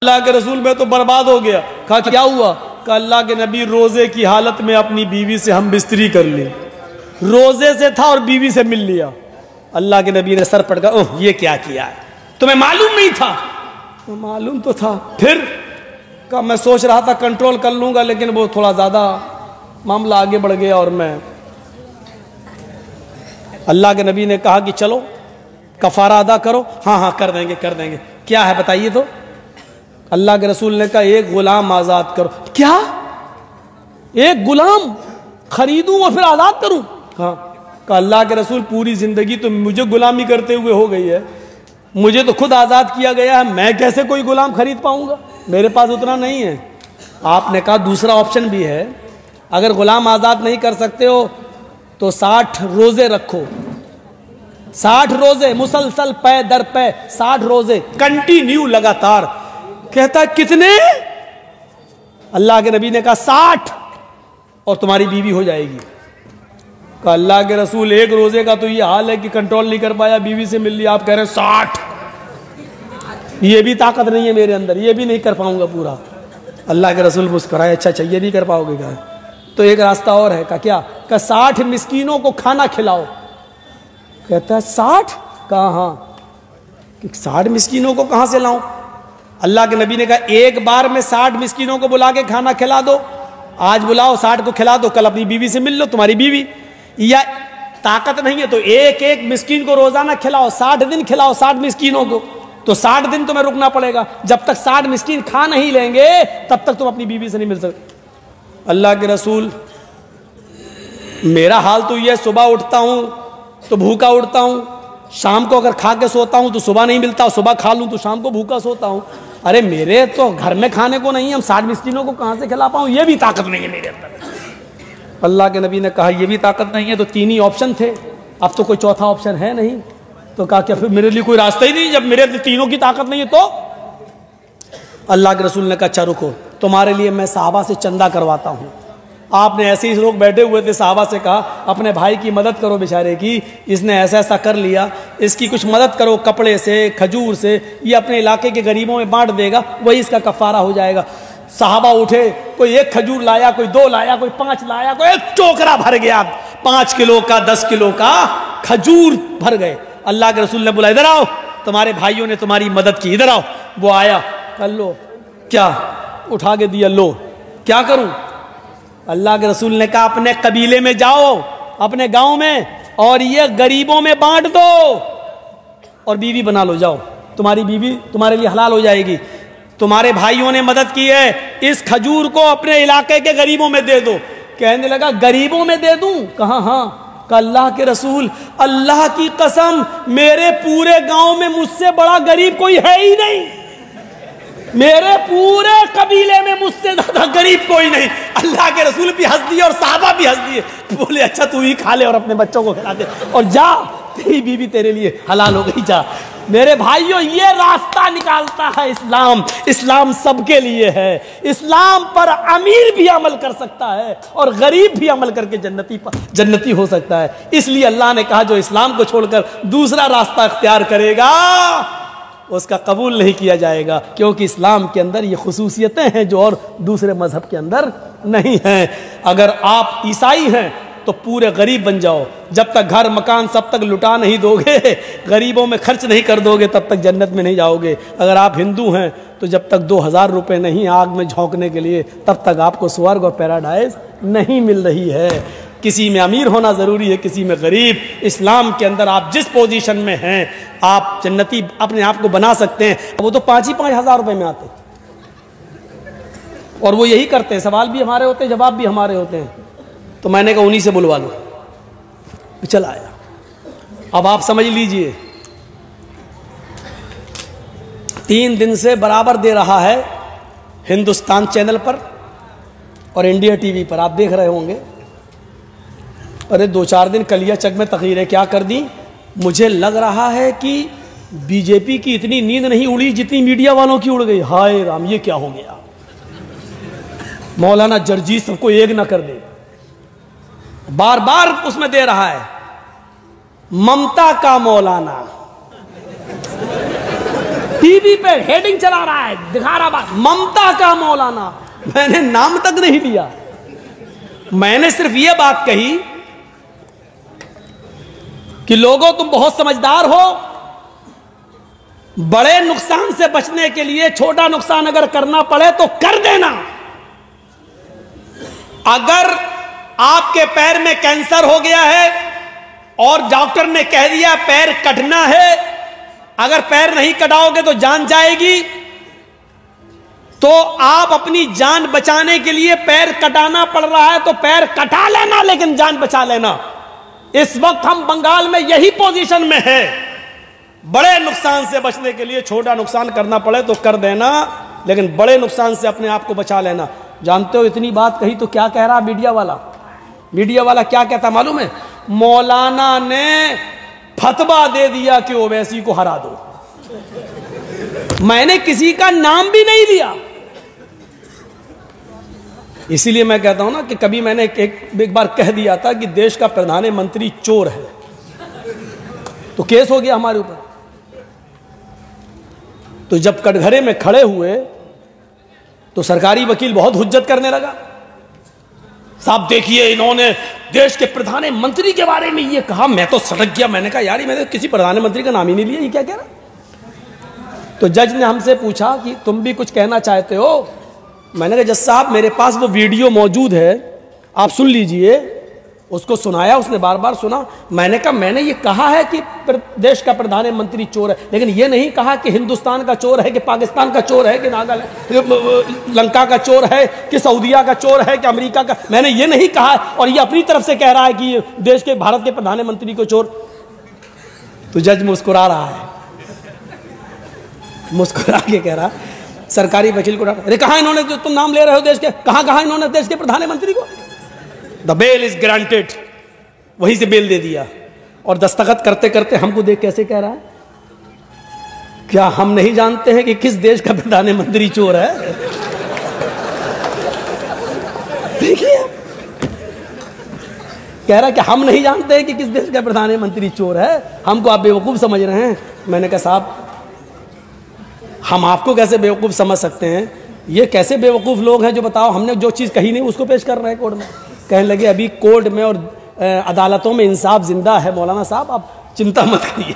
अल्लाह के रसूल में तो बर्बाद हो गया। कहा क्या हुआ? कहा अल्लाह के नबी रोजे की हालत में अपनी बीवी से हम बिस्तरी कर ली, रोजे से था और बीवी से मिल लिया। अल्लाह के नबी ने सर पटका, ओह ये क्या किया है, तुम्हें मालूम नहीं था? तो मालूम तो था। फिर कहा मैं सोच रहा था कंट्रोल कर लूंगा, लेकिन वो थोड़ा ज्यादा मामला आगे बढ़ गया और मैं। अल्लाह के नबी ने कहा कि चलो कफारा अदा करो। हाँ हाँ कर देंगे कर देंगे। क्या है बताइए तो? अल्लाह के रसूल ने कहा एक गुलाम आजाद करो। क्या? एक गुलाम खरीदूं और फिर आजाद करूं? हाँ। कहा अल्लाह के रसूल पूरी जिंदगी तो मुझे गुलामी करते हुए हो गई है, मुझे तो खुद आजाद किया गया है, मैं कैसे कोई गुलाम खरीद पाऊंगा, मेरे पास उतना नहीं है। आपने कहा दूसरा ऑप्शन भी है, अगर गुलाम आजाद नहीं कर सकते हो तो 60 रोजे रखो, 60 रोजे मुसलसल पै दर पै 60 रोजे कंटिन्यू लगातार। कहता कितने? अल्लाह के नबी ने कहा 60 और तुम्हारी बीवी हो जाएगी। कहा अल्लाह के रसूल एक रोजे का तो ये हाल है कि कंट्रोल नहीं कर पाया, बीवी से मिल लिया, आप कह रहे हैं 60? ये भी ताकत नहीं है मेरे अंदर, ये भी नहीं कर पाऊंगा पूरा। अल्लाह के रसूल मुस्कुराए, अच्छा अच्छा ये नहीं कर पाओगे क्या? तो एक रास्ता और है। का क्या? का 60 मिस्कीनों को खाना खिलाओ। कहता है 60? कहा हाँ। 60 मिस्कीनों को कहां से लाऊं? अल्लाह के नबी ने कहा एक बार में 60 मिस्कीनों को बुला के खाना खिला दो, आज बुलाओ 60 को खिला दो, कल अपनी बीवी से मिल लो, तुम्हारी बीवी। या ताकत नहीं है तो एक एक मिस्कीन को रोजाना खिलाओ, 60 दिन खिलाओ 60 मिस्कीनों को, तो 60 दिन तुम्हें रुकना पड़ेगा। जब तक 60 मिस्कीन खा नहीं लेंगे तब तक तुम अपनी बीवी से नहीं मिल सकते। अल्लाह के रसूल मेरा हाल तो यह, सुबह उठता हूं तो भूखा उठता हूं, शाम को अगर खा के सोता हूं तो सुबह नहीं मिलता, सुबह खा लूं तो शाम को भूखा सोता हूं। अरे मेरे तो घर में खाने को नहीं है, हम 60 मिस्कीनों को कहां से खिला पाऊं? ये भी ताकत नहीं है मेरे अंदर। अल्लाह के नबी ने कहा ये भी ताकत नहीं है, तो 3 ही ऑप्शन थे, अब तो कोई चौथा ऑप्शन है नहीं। तो कहा क्या फिर मेरे लिए कोई रास्ता ही नहीं, जब मेरे तीनों की ताकत नहीं है तो? अल्लाह के रसूल ने कहा अच्छा रुको, तुम्हारे लिए मैं साहबा से चंदा करवाता हूं। आपने ऐसे ही लोग बैठे हुए थे, साहबा से कहा अपने भाई की मदद करो बेचारे की, इसने ऐसा ऐसा कर लिया, इसकी कुछ मदद करो, कपड़े से, खजूर से, ये अपने इलाके के गरीबों में बांट देगा, वही इसका कफारा हो जाएगा। साहबा उठे, कोई 1 खजूर लाया, कोई 2 लाया, कोई 5 लाया, कोई 1 टोकरा भर गया, 5 किलो का 10 किलो का खजूर भर गए। अल्लाह के रसूल ने बोला इधर आओ, तुम्हारे भाइयों ने तुम्हारी मदद की, इधर आओ। वो आया, कर लो। क्या? उठा के दिया, लो। क्या करूं? अल्लाह के रसूल ने कहा अपने कबीले में जाओ, अपने गांव में, और ये गरीबों में बांट दो और बीवी बना लो, जाओ, तुम्हारी बीवी तुम्हारे लिए हलाल हो जाएगी। तुम्हारे भाइयों ने मदद की है, इस खजूर को अपने इलाके के गरीबों में दे दो। कहने लगा गरीबों में दे दूं? कहा हाँ। कहा अल्लाह के रसूल अल्लाह की कसम मेरे पूरे गांव में मुझसे बड़ा गरीब कोई है ही नहीं, मेरे पूरे कबीले में मुझसे ज्यादा गरीब कोई नहीं। अल्लाह के रसूल भी हंस दिए और साहबा भी हंस दिए, बोले अच्छा तू ही खा ले और अपने बच्चों को खिला दे और जा, तेरी बीवी तेरे लिए हलाल हो गई, जा। मेरे भाइयों ये रास्ता निकालता है इस्लाम। इस्लाम सबके लिए है। इस्लाम पर अमीर भी अमल कर सकता है और गरीब भी अमल करके जन्नती हो सकता है। इसलिए अल्लाह ने कहा जो इस्लाम को छोड़कर दूसरा रास्ता अख्तियार करेगा उसका कबूल नहीं किया जाएगा, क्योंकि इस्लाम के अंदर ये खुसूसियतें हैं जो और दूसरे मजहब के अंदर नहीं हैं। अगर आप ईसाई हैं तो पूरे गरीब बन जाओ, जब तक घर मकान सब तक लुटा नहीं दोगे, गरीबों में खर्च नहीं कर दोगे, तब तक जन्नत में नहीं जाओगे। अगर आप हिंदू हैं तो जब तक 2000 रुपये नहीं आग में झोंकने के लिए, तब तक आपको स्वर्ग और पैराडाइज नहीं मिल रही है। किसी में अमीर होना ज़रूरी है, किसी में गरीब। इस्लाम के अंदर आप जिस पोजीशन में हैं आप जन्नती अपने आप को बना सकते हैं। वो तो 5,000 ही रुपये में आते और वो यही करते हैं, सवाल भी हमारे होते हैं, जवाब भी हमारे होते हैं। तो मैंने कहा उन्हीं से बुलवा लो, चल आया। अब आप समझ लीजिए 3 दिन से बराबर दे रहा है हिंदुस्तान चैनल पर और इंडिया टीवी पर, आप देख रहे होंगे। अरे 2-4 दिन कलियाचक में तकरीरें क्या कर दी। मुझे लग रहा है कि बीजेपी की इतनी नींद नहीं उड़ी जितनी मीडिया वालों की उड़ गई। हाय राम, ये क्या हो गया? मौलाना जर्जी सबको एक ना कर दे, बार बार उसमें दे रहा है ममता का मौलाना। टीवी पे हेडिंग चला रहा है, दिखा रहा बात, ममता का मौलाना। मैंने नाम तक नहीं लिया, मैंने सिर्फ यह बात कही कि लोगों तुम बहुत समझदार हो, बड़े नुकसान से बचने के लिए छोटा नुकसान अगर करना पड़े तो कर देना। अगर आपके पैर में कैंसर हो गया है और डॉक्टर ने कह दिया पैर कटना है, अगर पैर नहीं कटाओगे तो जान जाएगी, तो आप अपनी जान बचाने के लिए पैर कटाना पड़ रहा है तो पैर कटा लेना, लेकिन जान बचा लेना। इस वक्त हम बंगाल में यही पोजीशन में है, बड़े नुकसान से बचने के लिए छोटा नुकसान करना पड़े तो कर देना, लेकिन बड़े नुकसान से अपने आप को बचा लेना। जानते हो इतनी बात कही तो क्या कह रहा मीडिया वाला? मीडिया वाला क्या कहता मालूम है? मौलाना ने फतवा दे दिया कि ओवैसी को हरा दो। मैंने किसी का नाम भी नहीं लिया। इसीलिए मैं कहता हूं ना कि कभी मैंने एक बार कह दिया था कि देश का प्रधानमंत्री चोर है, तो केस हो गया हमारे ऊपर। तो जब कटघरे में खड़े हुए तो सरकारी वकील बहुत हुज्जत करने लगा, साहब देखिए इन्होंने देश के प्रधानमंत्री के बारे में ये कहा। मैं तो सटक गया, मैंने कहा यार ये मैंने किसी प्रधानमंत्री का नाम ही नहीं लिया, ये क्या कह रहा? तो जज ने हमसे पूछा कि तुम भी कुछ कहना चाहते हो? मैंने कहा जज साहब मेरे पास वो वीडियो मौजूद है, आप सुन लीजिए। उसको सुनाया, उसने बार बार सुना। मैंने कहा मैंने ये कहा है कि देश का प्रधानमंत्री चोर है, लेकिन ये नहीं कहा कि हिंदुस्तान का चोर है, कि पाकिस्तान का चोर है, कि नागालैंड लंका का चोर है, कि सऊदीया का चोर है, कि अमेरिका का। मैंने ये नहीं कहा, और ये अपनी तरफ से कह रहा है कि ये देश के भारत के प्रधानमंत्री को चोर। तो जज मुस्कुरा रहा है, मुस्कुरा के कह रहा सरकारी वकील को डांटा, अरे कहा इन्होंने, जो तुम नाम ले रहे हो देश के, कहां इन्होंने देश के प्रधानमंत्री को? द बेल इज ग्रांटेड, वहीं से बेल दे दिया। और दस्तखत करते करते हमको देख कैसे कह रहा है, क्या हम नहीं जानते हैं कि किस देश का प्रधानमंत्री चोर है? देखिए कह रहा है कि हम नहीं जानते हैं कि किस देश का प्रधानमंत्री चोर है, हमको आप बेवकूफ समझ रहे हैं। मैंने कहा साहब हम आपको कैसे बेवकूफ समझ सकते हैं? ये कैसे बेवकूफ लोग हैं जो बताओ हमने जो चीज कही नहीं उसको पेश कर रहे हैं कोर्ट में। कहने लगे अभी कोर्ट में और अदालतों में इंसाफ जिंदा है। मौलाना साहब आप चिंता मत करिए।